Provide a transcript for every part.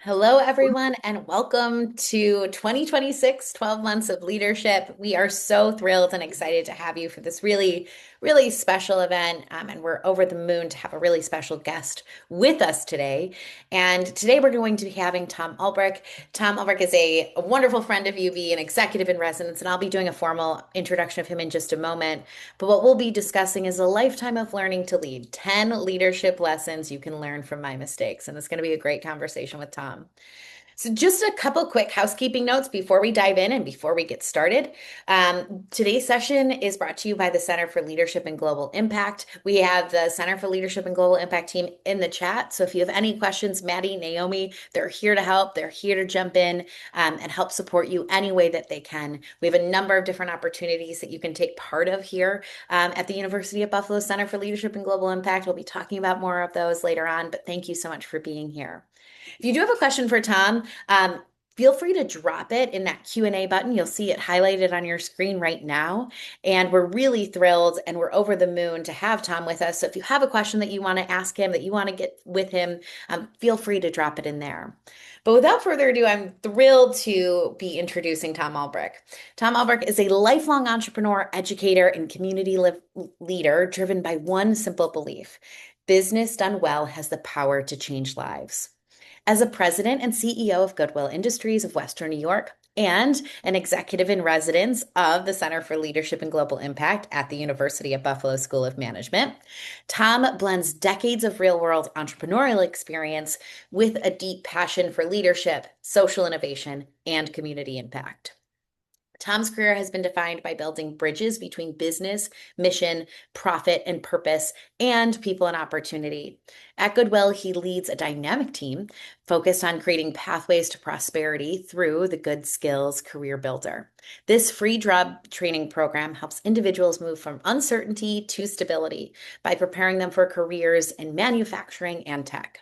Hello, everyone, and welcome to 2026 12 Months of Leadership. We are so thrilled and excited to have you for this really special event. And we're over the moon to have a really special guest with us today. And today we're going to be having Tom Ulbrich. Tom Ulbrich is a wonderful friend of UB, an executive in residence, and I'll be doing a formal introduction of him in just a moment. But what we'll be discussing is a lifetime of learning to lead, 10 leadership lessons you can learn from my mistakes. And it's going to be a great conversation with Tom. So, just a couple quick housekeeping notes before we dive in and before we get started. Today's session is brought to you by the Center for Leadership and Global Impact. We have the Center for Leadership and Global Impact team in the chat. So, if you have any questions, Maddie, Naomi, they're here to help. They're here to jump in and help support you any way that they can. We have a number of different opportunities that you can take part of here at the University of Buffalo Center for Leadership and Global Impact. We'll be talking about more of those later on, but thank you so much for being here. If you do have a question for Tom, feel free to drop it in that Q&A button. You'll see it highlighted on your screen right now. And we're really thrilled and we're over the moon to have Tom with us. So if you have a question that you want to ask him, that you want to get with him, feel free to drop it in there. But without further ado, I'm thrilled to be introducing Tom Ulbrich. Tom Ulbrich is a lifelong entrepreneur, educator, and community leader driven by one simple belief: business done well has the power to change lives. As a president and CEO of Goodwill Industries of Western New York and an executive in residence of the Center for Leadership and Global Impact at the University of Buffalo School of Management, Tom blends decades of real-world entrepreneurial experience with a deep passion for leadership, social innovation, and community impact. Tom's career has been defined by building bridges between business, mission, profit, and purpose, and people and opportunity. At Goodwill, he leads a dynamic team focused on creating pathways to prosperity through the Good Skills Career Builder. This free job training program helps individuals move from uncertainty to stability by preparing them for careers in manufacturing and tech.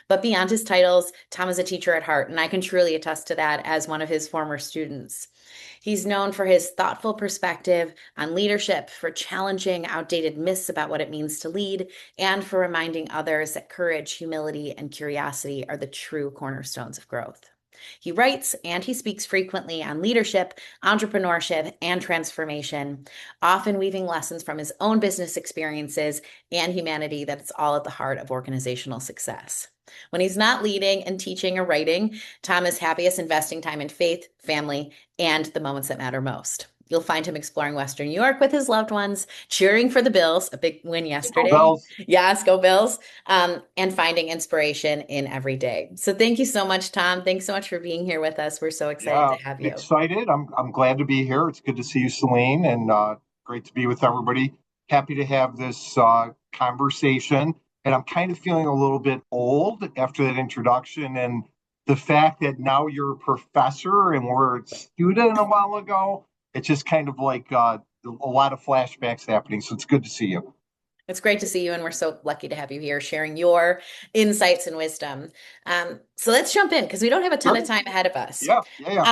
But beyond his titles, Tom is a teacher at heart, and I can truly attest to that as one of his former students. He's known for his thoughtful perspective on leadership, for challenging outdated myths about what it means to lead, and for reminding others that courage, humility, and curiosity are the true cornerstones of growth. He writes and he speaks frequently on leadership, entrepreneurship, and transformation, often weaving lessons from his own business experiences and humanity that's all at the heart of organizational success. When he's not leading and teaching or writing, Tom is happiest investing time in faith, family, and the moments that matter most. You'll find him exploring Western New York with his loved ones, cheering for the Bills, a big win Go yesterday. Bells. Yes, go Bills, and finding inspiration in every day. So thank you so much, Tom. Thanks so much for being here with us. We're so excited to Yeah, have you. excited. I'm glad to be here. It's good to see you, Celine, and great to be with everybody. Happy to have this conversation. And I'm kind of feeling a little bit old after that introduction, and the fact that now you're a professor and we're a student a while ago. It's just kind of like a lot of flashbacks happening. So it's good to see you. It's great to see you, and we're so lucky to have you here sharing your insights and wisdom. So let's jump in because we don't have a ton Sure. of time ahead of us. Yeah.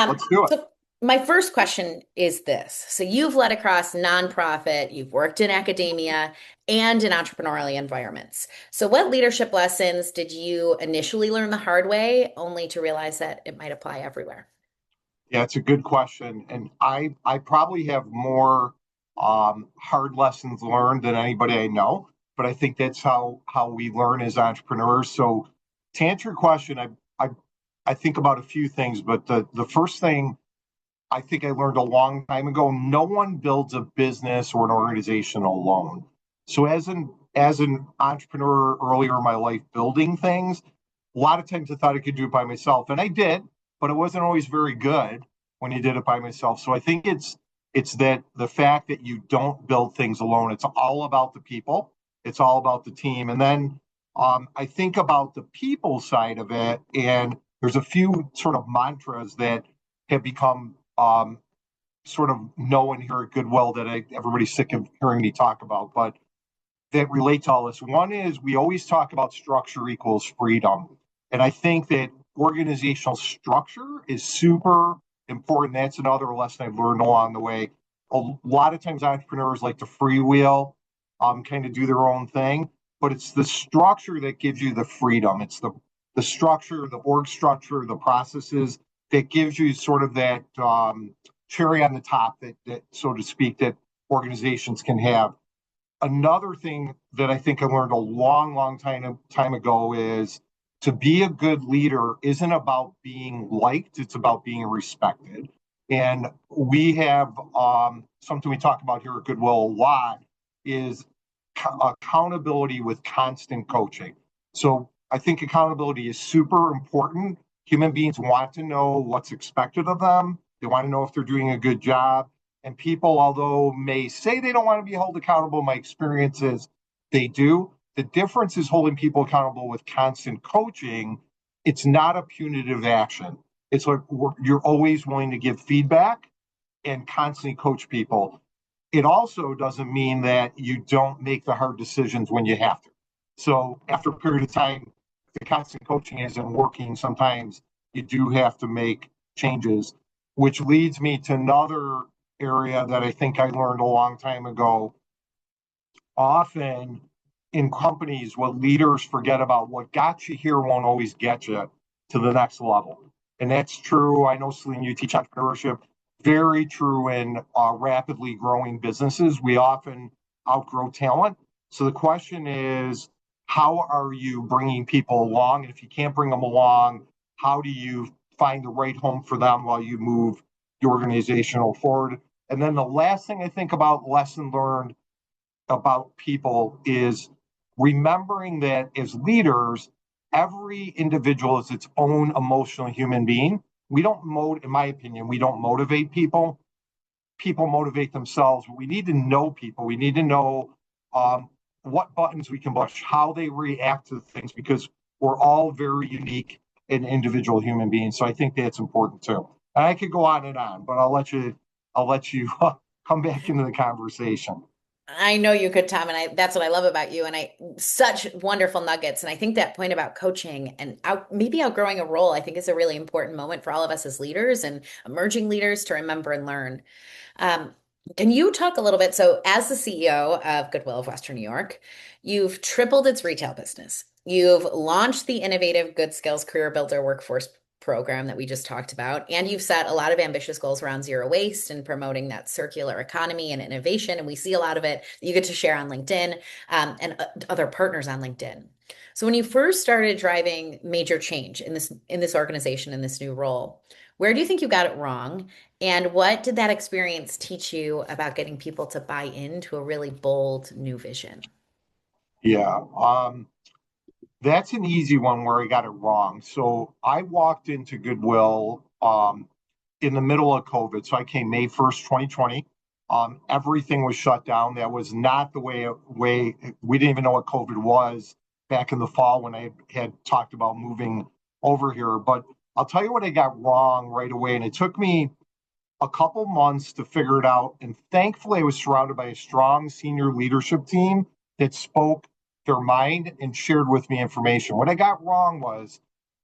Let's do it. So my first question is this. So you've led across nonprofit, you've worked in academia and in entrepreneurial environments. So what leadership lessons did you initially learn the hard way, only to realize that it might apply everywhere? Yeah, it's a good question, and I probably have more hard lessons learned than anybody I know. But I think that's how we learn as entrepreneurs. So to answer your question, I think about a few things, but the first thing I think I learned a long time ago: no one builds a business or an organization alone. So as an entrepreneur earlier in my life, building things, a lot of times I thought I could do it by myself, and I did, but it wasn't always very good when you did it by myself. So I think it's that the fact that you don't build things alone. It's all about the people. It's all about the team. And then I think about the people side of it, and there's a few sort of mantras that have become sort of known here at Goodwill that everybody's sick of hearing me talk about, but that relate to all this. One is we always talk about structure equals freedom. And I think that organizational structure is super important. That's another lesson I've learned along the way. A lot of times entrepreneurs like to freewheel, kind of do their own thing, but it's the structure that gives you the freedom. It's the structure, the org structure, the processes that gives you sort of that cherry on the top that, so to speak, that organizations can have. Another thing that I think I learned a long time ago is to be a good leader isn't about being liked, it's about being respected. And we have something we talk about here at Goodwill a lot is accountability with constant coaching. So I think accountability is super important. Human beings want to know what's expected of them. They want to know if they're doing a good job. And people, although may say they don't want to be held accountable, my experience is they do. The difference is holding people accountable with constant coaching. It's not a punitive action. It's like you're always willing to give feedback and constantly coach people. It also doesn't mean that you don't make the hard decisions when you have to. So after a period of time, if the constant coaching isn't working, sometimes you do have to make changes, which leads me to another area that I think I learned a long time ago. Often in companies, what leaders forget about, what got you here won't always get you to the next level. And that's true. I know, Celine, you teach entrepreneurship. Very true in rapidly growing businesses. We often outgrow talent. So the question is, how are you bringing people along? And if you can't bring them along, how do you find the right home for them while you move the organizational forward? And then the last thing I think about lesson learned about people is remembering that as leaders, every individual is its own emotional human being. We don't in my opinion, we don't motivate people. People motivate themselves. We need to know people. We need to know what buttons we can push, how they react to things, because we're all very unique and individual human beings. So I think that's important too. And I could go on and on, but I'll let you come back into the conversation. I know you could, Tom, and that's what I love about you. And such wonderful nuggets. And I think that point about coaching and maybe outgrowing a role, I think is a really important moment for all of us as leaders and emerging leaders to remember and learn. Um, can you talk a little bit? So, as the CEO of Goodwill of Western New York, you've tripled its retail business. You've launched the innovative Good Skills Career Builder Workforce program that we just talked about. And you've set a lot of ambitious goals around zero waste and promoting that circular economy and innovation. And we see a lot of it that you get to share on LinkedIn and other partners on LinkedIn. So when you first started driving major change in this organization, in this new role, where do you think you got it wrong? And what did that experience teach you about getting people to buy into a really bold new vision? Yeah. That's an easy one where I got it wrong. So I walked into Goodwill in the middle of COVID. So I came May 1st, 2020. Everything was shut down. That was not the way we didn't even know what COVID was back in the fall when I had talked about moving over here. But I'll tell you what I got wrong right away. And it took me a couple months to figure it out. And thankfully, I was surrounded by a strong senior leadership team that spoke their mind and shared with me information. What I got wrong was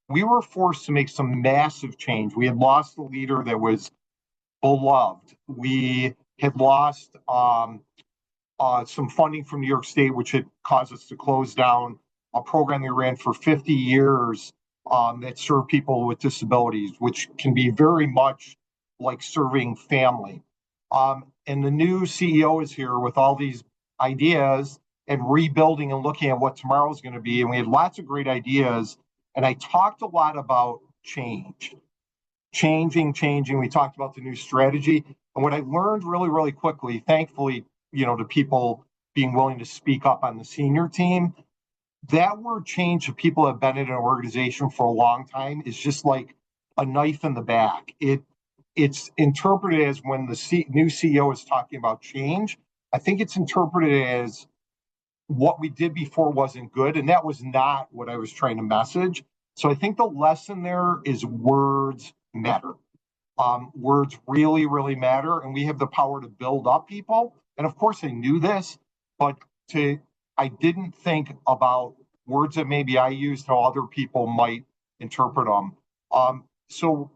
we were forced to make some massive change. We had lost a leader that was beloved. We had lost some funding from New York State, which had caused us to close down a program we ran for 50 years that served people with disabilities, which can be very much like serving family. And the new CEO is here with all these ideas and rebuilding and looking at what tomorrow is going to be. And we had lots of great ideas. And I talked a lot about changing. We talked about the new strategy. And what I learned really quickly, thankfully, to people being willing to speak up on the senior team, that word change to people that have been in an organization for a long time is just like a knife in the back. It's interpreted as when the new CEO is talking about change. I think it's interpreted as what we did before wasn't good, and that was not what I was trying to message. So I think the lesson there is words matter. Words really matter, and we have the power to build up people. And of course, I knew this, but I didn't think about words that maybe I used, how other people might interpret them. So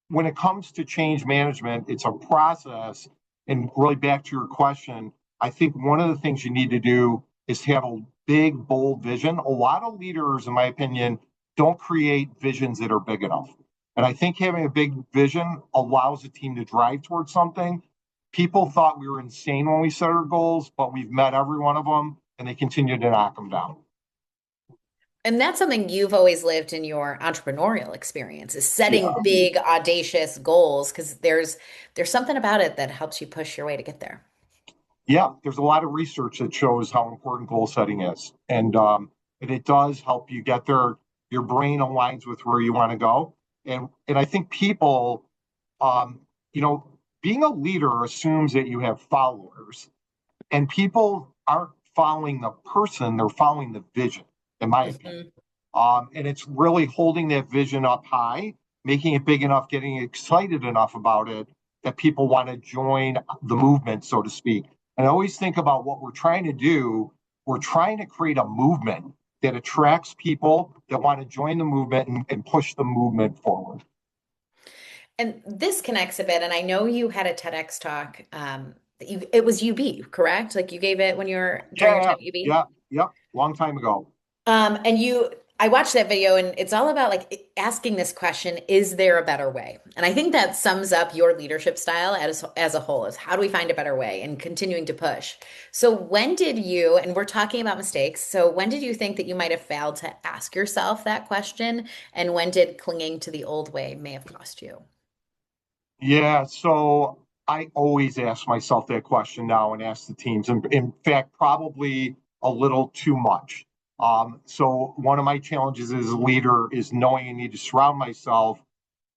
when it comes to change management, it's a process. And really back to your question, I think one of the things you need to do is to have a big, bold vision. A lot of leaders, in my opinion, don't create visions that are big enough. And I think having a big vision allows a team to drive towards something. People thought we were insane when we set our goals, but we've met every one of them and they continue to knock them down. And that's something you've always lived in your entrepreneurial experience is setting Yeah. big, audacious goals because there's something about it that helps you push your way to get there. Yeah, there's a lot of research that shows how important goal setting is, and it does help you get there. Your brain aligns with where you want to go, and I think people, um, you know, being a leader assumes that you have followers, and people aren't following the person; they're following the vision, in my opinion. Mhm. And it's really holding that vision up high, making it big enough, getting excited enough about it that people want to join the movement, so to speak. And I always think about what we're trying to do. We're trying to create a movement that attracts people that want to join the movement and push the movement forward. And this connects a bit. And I know you had a TEDx talk. That it was UB, correct? Like you gave it when you were during your time Yeah, at UB. yeah, yeah. Long time ago. And I watched that video and it's all about like asking this question, is there a better way? And I think that sums up your leadership style as a whole is how do we find a better way and continuing to push. So when did you, and we're talking about mistakes, so when did you think that you might have failed to ask yourself that question? And when did clinging to the old way may have cost you? Yeah, so I always ask myself that question now and ask the teams. And in fact, probably a little too much. So one of my challenges as a leader is knowing I need to surround myself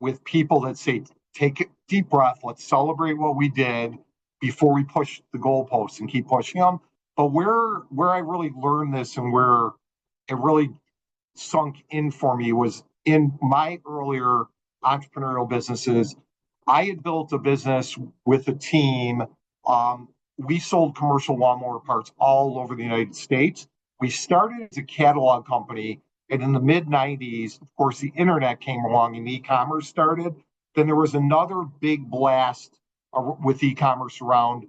with people that say, take a deep breath, let's celebrate what we did before we push the goalposts and keep pushing them. But where I really learned this and where it really sunk in for me was in my earlier entrepreneurial businesses. I had built a business with a team. We sold commercial lawnmower parts all over the United States. We started as a catalog company, and in the mid 90s, of course, the internet came along and e commerce started. Then there was another big blast with e commerce around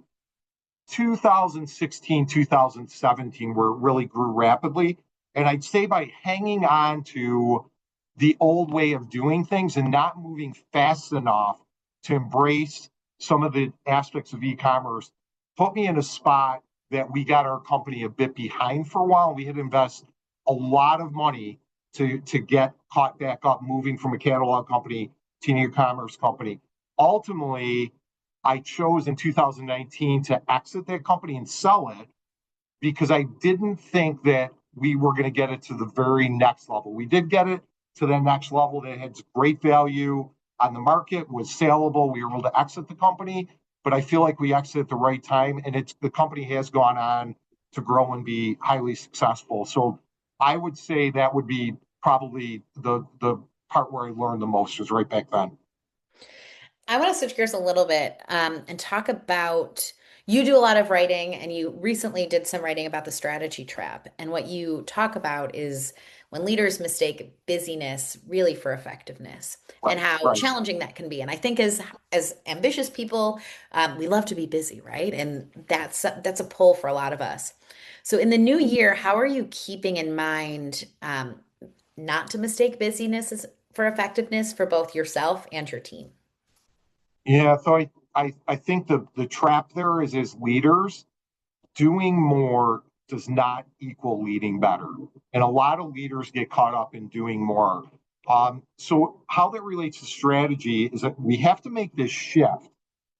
2016, 2017, where it really grew rapidly. And I'd say by hanging on to the old way of doing things and not moving fast enough to embrace some of the aspects of e-commerce put me in a spot that we got our company a bit behind for a while. We had to invest a lot of money to get caught back up, moving from a catalog company to an e-commerce company. Ultimately, I chose in 2019 to exit that company and sell it because I didn't think that we were going to get it to the very next level. We did get it to the next level that had great value on the market, was saleable. We were able to exit the company, but I feel like we exited at the right time, and the company has gone on to grow and be highly successful. So I would say that would be probably the part where I learned the most was right back then. I want to switch gears a little bit and talk about you do a lot of writing and you recently did some writing about the strategy trap. And what you talk about is when leaders mistake busyness really for effectiveness and Right, how right. challenging that can be. And I think as ambitious people, we love to be busy, right? And that's a pull for a lot of us. So in the new year, how are you keeping in mind not to mistake for effectiveness for both yourself and your team? Yeah, so I think the trap there is as leaders, doing more does not equal leading better. And a lot of leaders get caught up in doing more. So how that relates to strategy is that we have to make this shift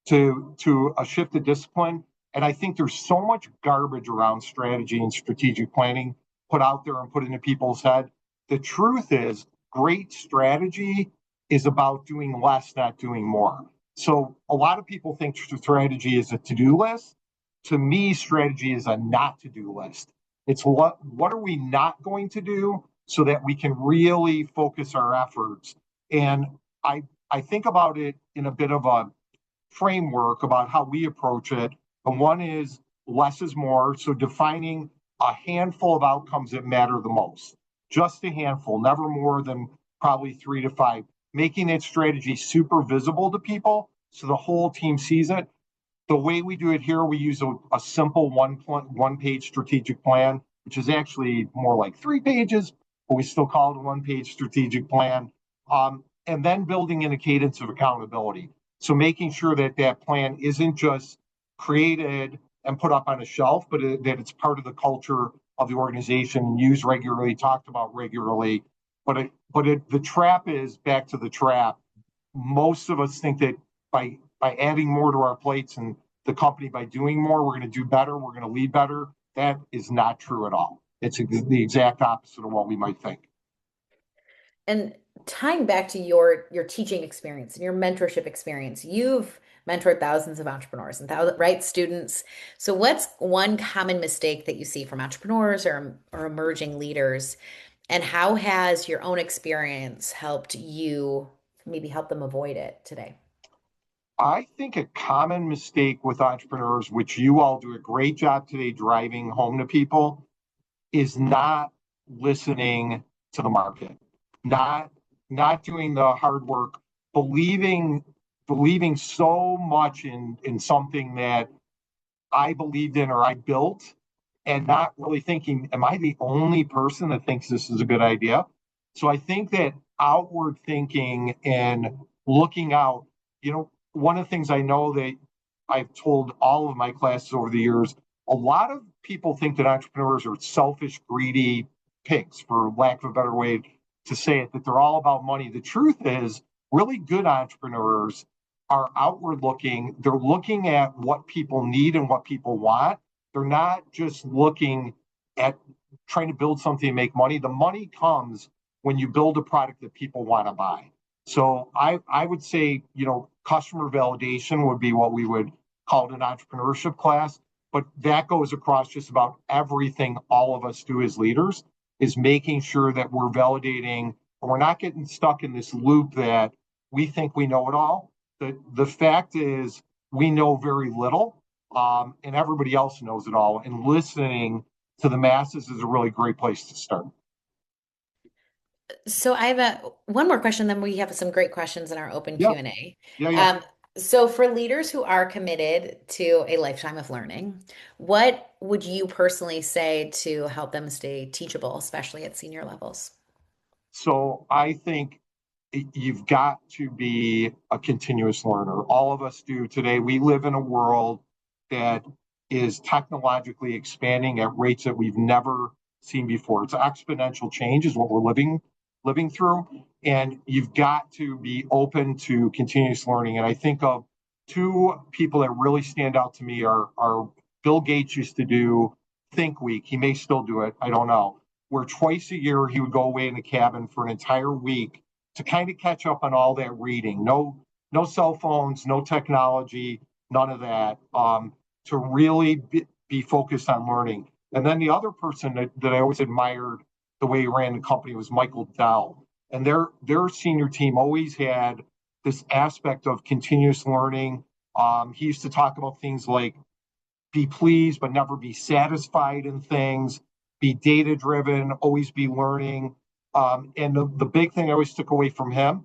to a shift of discipline. And I think there's so much garbage around strategy and strategic planning put out there and put into people's head. The truth is, great strategy is about doing less, not doing more. So a lot of people think strategy is a to-do list. To me, strategy is a not to-do list. It's what are we not going to do so that we can really focus our efforts. And I think about it in a bit of a framework about how we approach it. And one is less is more. So defining a handful of outcomes that matter the most, just a handful, never more than probably 3 to 5, making that strategy super visible to people so the whole team sees it. The way we do it here, we use a simple one page strategic plan, which is actually more like 3 pages, but we still call it a one-page strategic plan. And then building in a cadence of accountability. So making sure that that plan isn't just created and put up on a shelf, but that it's part of the culture of the organization, used regularly, talked about regularly. The trap is back to the trap. Most of us think that by adding more to our plates and the company by doing more, we're going to do better, we're going to lead better. That is not true at all. It's the exact opposite of what we might think. And tying back to your teaching experience and your mentorship experience, you've mentored thousands of entrepreneurs and thousands, right, students. So what's one common mistake that you see from entrepreneurs or emerging leaders, and how has your own experience helped you maybe help them avoid it today? I think a common mistake with entrepreneurs, which you all do a great job today driving home to people, is not listening to the market, not not doing the hard work, believing believing so much in something that I believed in or I built, and not really thinking, am I the only person that thinks this is a good idea? So I think that outward thinking and looking out, one of the things I know that I've told all of my classes over the years, a lot of people think that entrepreneurs are selfish, greedy pigs, for lack of a better way to say it, that they're all about money. The truth is, really good entrepreneurs are outward looking. They're looking at what people need and what people want. They're not just looking at trying to build something and make money. The money comes when you build a product that people want to buy. So I would say, customer validation would be what we would call it an entrepreneurship class, but that goes across just about everything all of us do as leaders, is making sure that we're validating, and we're not getting stuck in this loop that we think we know it all. The fact is we know very little, and everybody else knows it all. And listening to the masses is a really great place to start. So I have a one more question, then we have some great questions in our open Yeah, Q&A. yeah, yeah. Um, so for leaders who are committed to a lifetime of learning, what would you personally say to help them stay teachable, especially at senior levels? So I think you've got to be a continuous learner. All of us do today. We live in a world that is technologically expanding at rates that we've never seen before. It's exponential change is what we're living through, and you've got to be open to continuous learning. And I think of two people that really stand out to me are Bill Gates used to do Think Week. He may still do it. I don't know. Where twice a year he would go away in a cabin for an entire week to kind of catch up on all that reading. No cell phones, no technology, none of that. To really be focused on learning. And then the other person that I always admired the way he ran the company was Michael Dell. And their senior team always had this aspect of continuous learning. He used to talk about things like be pleased but never be satisfied in things, be data driven, always be learning. And the big thing I always took away from him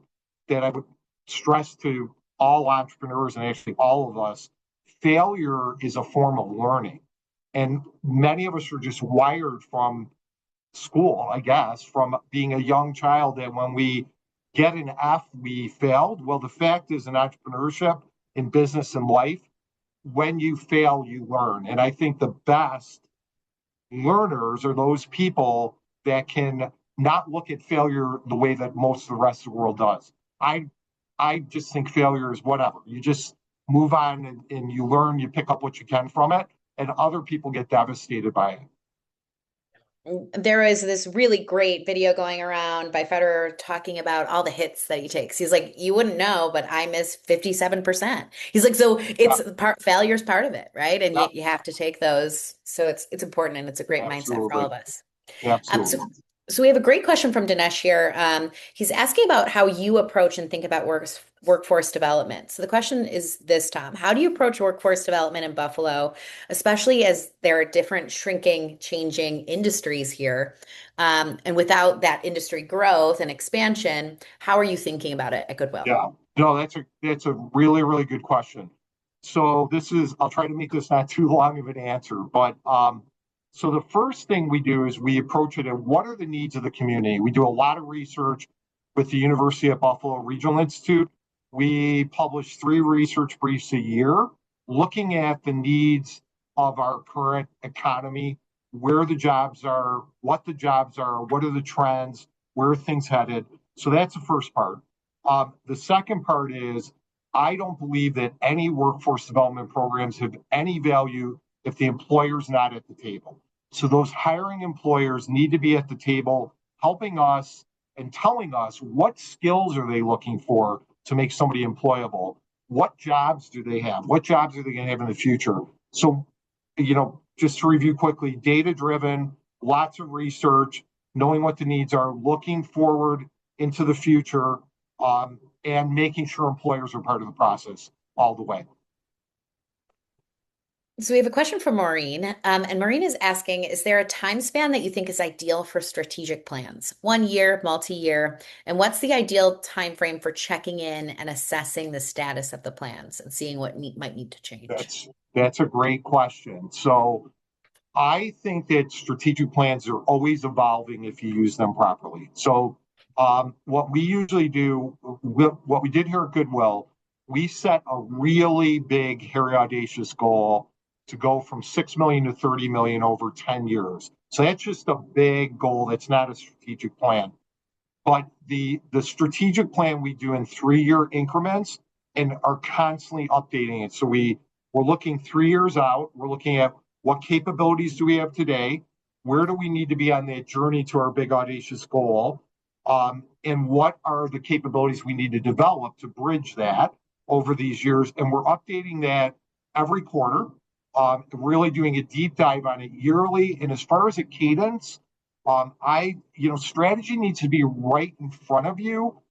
that I would stress to all entrepreneurs and actually all of us, failure is a form of learning. And many of us are just wired from school, I guess, from being a young child, that when we get an F, we failed. Well, the fact is, in entrepreneurship, in business, and life, when you fail, you learn. And I think the best learners are those people that can not look at failure the way that most of the rest of the world does. I I just think failure is whatever. You just move on and you learn, you pick up what you can from it, and other people get devastated by it. There is this really great video going around by Federer talking about all the hits that he takes. He's like, you wouldn't know, but I miss 57%. He's like, so Yeah, it's failure's part of it, right? And yeah, you have to take those. So it's important and it's a great mindset for all absolutely. of us. Um, so, Absolutely. so we have a great question from Dinesh here. He's asking about how you approach and think about workforce development. So the question is this, Tom, how do you approach workforce development in Buffalo, especially as there are different shrinking, changing industries here? And without that industry growth and expansion, how are you thinking about it at Goodwill? Yeah. No, that's a really, really good question. So I'll try to make this not too long of an answer, but So the first thing we do is we approach it at what are the needs of the community. We do a lot of research with the University of Buffalo Regional Institute. We publish 3 research briefs a year looking at the needs of our current economy, where the jobs are, what are the trends, where are things headed. So that's the first part. The second part is I don't believe that any workforce development programs have any value if the employer's not at the table. So those hiring employers need to be at the table helping us and telling us what skills are they looking for to make somebody employable. What jobs do they have? What jobs are they going to have in the future? So, just to review quickly, data driven, lots of research, knowing what the needs are, looking forward into the future, and making sure employers are part of the process all the way. So we have a question from Maureen, and Maureen is asking, is there a time span that you think is ideal for strategic plans? 1 year, multi-year, and what's the ideal time frame for checking in and assessing the status of the plans and seeing what might need to change? That's a great question. So I think that strategic plans are always evolving if you use them properly. So what we usually do, what we did here at Goodwill, we set a really big, hairy, audacious goal to go from 6 million to 30 million over 10 years. So that's just a big goal. That's not a strategic plan. But the strategic plan we do in 3-year increments and are constantly updating it. So we're looking 3 years out. We're looking at what capabilities do we have today? Where do we need to be on that journey to our big audacious goal? And what are the capabilities we need to develop to bridge that over these years? And we're updating that every quarter, really doing a deep dive on it yearly. And as far as a cadence, strategy needs to be right in front of you.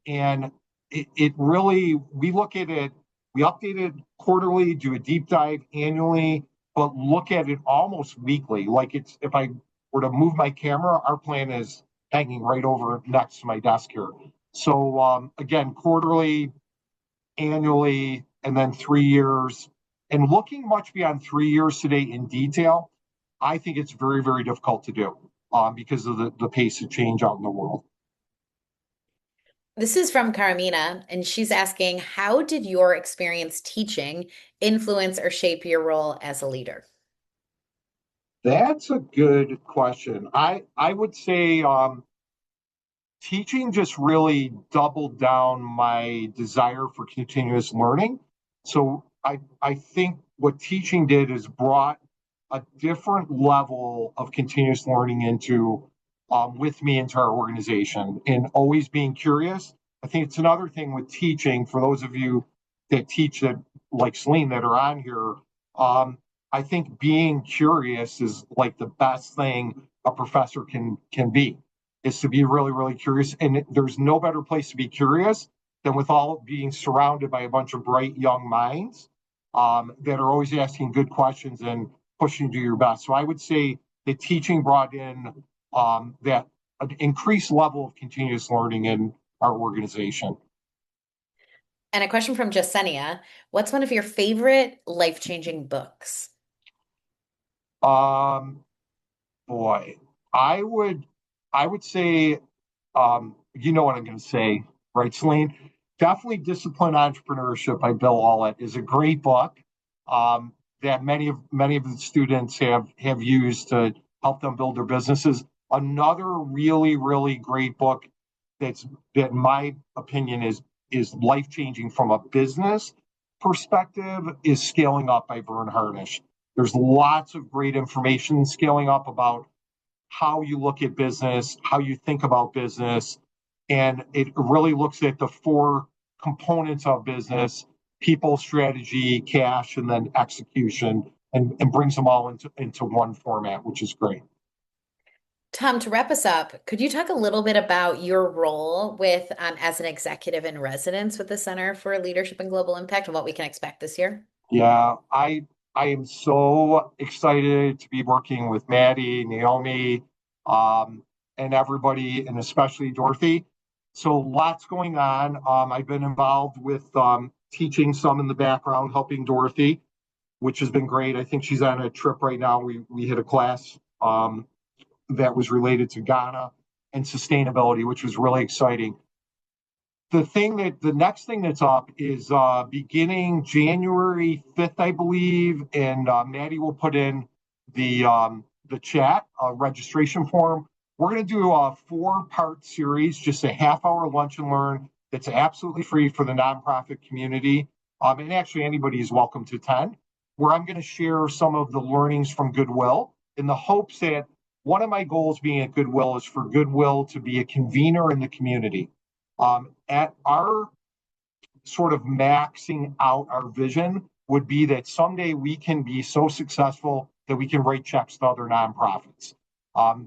And it really, we look at it, we update it quarterly, do a deep dive annually, but look at it almost weekly. Like if I were to move my camera, our plan is hanging right over next to my desk here. So again, quarterly, annually, and then 3 years. And looking much beyond 3 years today in detail, I think it's very, very difficult to do because of the pace of change out in the world. This is from Karamina, and she's asking, how did your experience teaching influence or shape your role as a leader? That's a good question. I would say teaching just really doubled down my desire for continuous learning. So I think what teaching did is brought a different level of continuous learning into with me into our organization and always being curious. I think it's another thing with teaching for those of you that teach that like Celine that are on here. I think being curious is like the best thing a professor can be is to be really, really curious. And there's no better place to be curious than with all being surrounded by a bunch of bright young minds that are always asking good questions and pushing to do your best. So I would say that teaching brought in that an increased level of continuous learning in our organization. And a question from Jasenia, what's one of your favorite life-changing books? Um, Boy, I would I would say you know what I'm going to say, right, Celine? Definitely Disciplined Entrepreneurship by Bill Allett is a great book that many of the students have used to help them build their businesses. Another really, really great book that in my opinion is life changing from a business perspective is Scaling Up by Verne Harnish. There's lots of great information in Scaling Up about how you look at business, how you think about business, and it really looks at the 4 components of business: people, strategy, cash, and then execution, and brings them all into one format, which is great. Tom, to wrap us up, could you talk a little bit about your role with as an executive in residence with the Center for Leadership and Global Impact and what we can expect this year? Yeah, I am so excited to be working with Maddie, Naomi, and everybody, and especially Dorothy. So lots going on. I've been involved with teaching some in the background, helping Dorothy. which has been great. I think she's on a trip right now. We hit a class that was related to Ghana and sustainability, which was really exciting. The next thing that's up is beginning January 5th, I believe, and Maddie will put in the chat registration form. We're going to do a 4-part series, just a half-hour lunch and learn that's absolutely free for the nonprofit community. And actually, anybody is welcome to attend, where I'm going to share some of the learnings from Goodwill in the hopes that one of my goals being at Goodwill is for Goodwill to be a convener in the community. At our sort of maxing out our vision would be that someday we can be so successful that we can write checks to other nonprofits.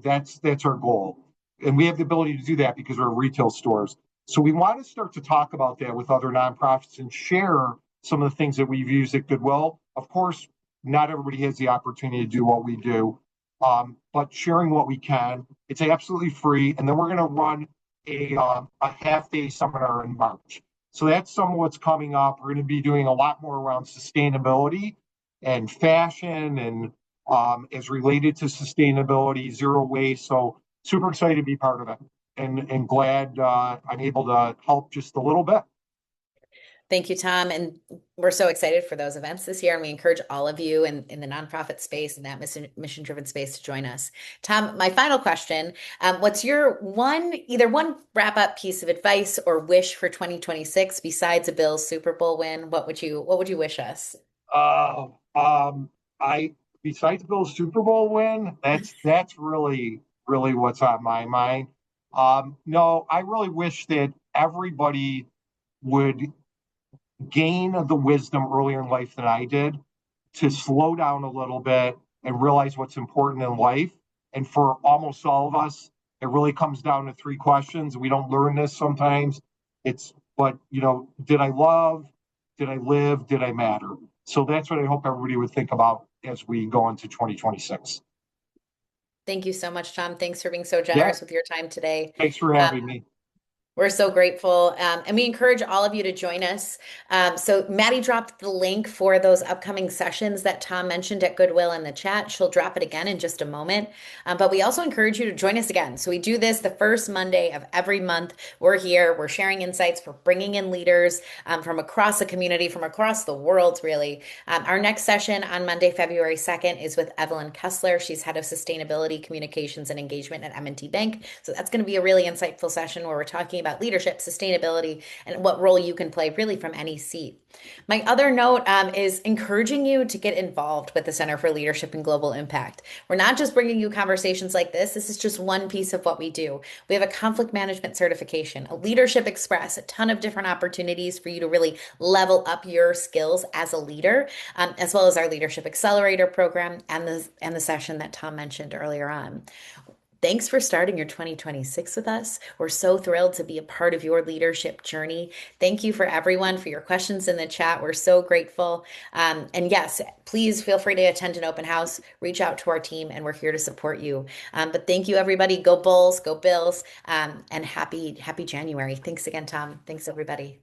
That's our goal. And we have the ability to do that because we're retail stores. So we want to start to talk about that with other nonprofits and share some of the things that we've used at Goodwill. Of course, not everybody has the opportunity to do what we do, but sharing what we can. It's absolutely free. And then we're going to run a half-day seminar in March. So that's some of what's coming up. We're going to be doing a lot more around sustainability and fashion and as related to sustainability, zero waste. So super excited to be part of it and glad I'm able to help just a little bit. Thank you, Tom. And we're so excited for those events this year. And we encourage all of you in the nonprofit space and that mission-driven space to join us. Tom, my final question, what's your either one wrap-up piece of advice or wish for 2026 besides a Bills Super Bowl win? What would you wish us? Uh, I besides Bill's Super Bowl win, that's really what's on my mind. No, I really wish that everybody would gain the wisdom earlier in life than I did to slow down a little bit and realize what's important in life. And for almost all of us, it really comes down to 3 questions. We don't learn this sometimes. But did I love? Did I live? Did I matter? So that's what I hope everybody would think about as we go into 2026. Thank you so much, Tom. Thanks for being so Yeah, generous with your time today. thanks for Um, having me. We're so grateful. And we encourage all of you to join us. So Maddie dropped the link for those upcoming sessions that Tom mentioned at Goodwill in the chat. She'll drop it again in just a moment. But we also encourage you to join us again. So we do this the first Monday of every month. We're here, we're sharing insights, we're bringing in leaders from across the community, from across the world, really. Our next session on Monday, February 2nd is with Evelyn Kessler. She's head of sustainability, communications, and engagement at M&T Bank. So that's going to be a really insightful session where we're talking about leadership, sustainability, and what role you can play really from any seat. My other note is encouraging you to get involved with the Center for Leadership and Global Impact. We're not just bringing you conversations like this. This is just one piece of what we do. We have a conflict management certification, a leadership express, a ton of different opportunities for you to really level up your skills as a leader, as well as our leadership accelerator program and the session that Tom mentioned earlier on. Thanks for starting your 2026 with us. We're so thrilled to be a part of your leadership journey. Thank you for everyone for your questions in the chat. We're so grateful. And yes, please feel free to attend an open house, reach out to our team, and we're here to support you. But thank you, everybody. Go Bulls, go Bills, and happy January. Thanks again, Tom. Thanks, everybody.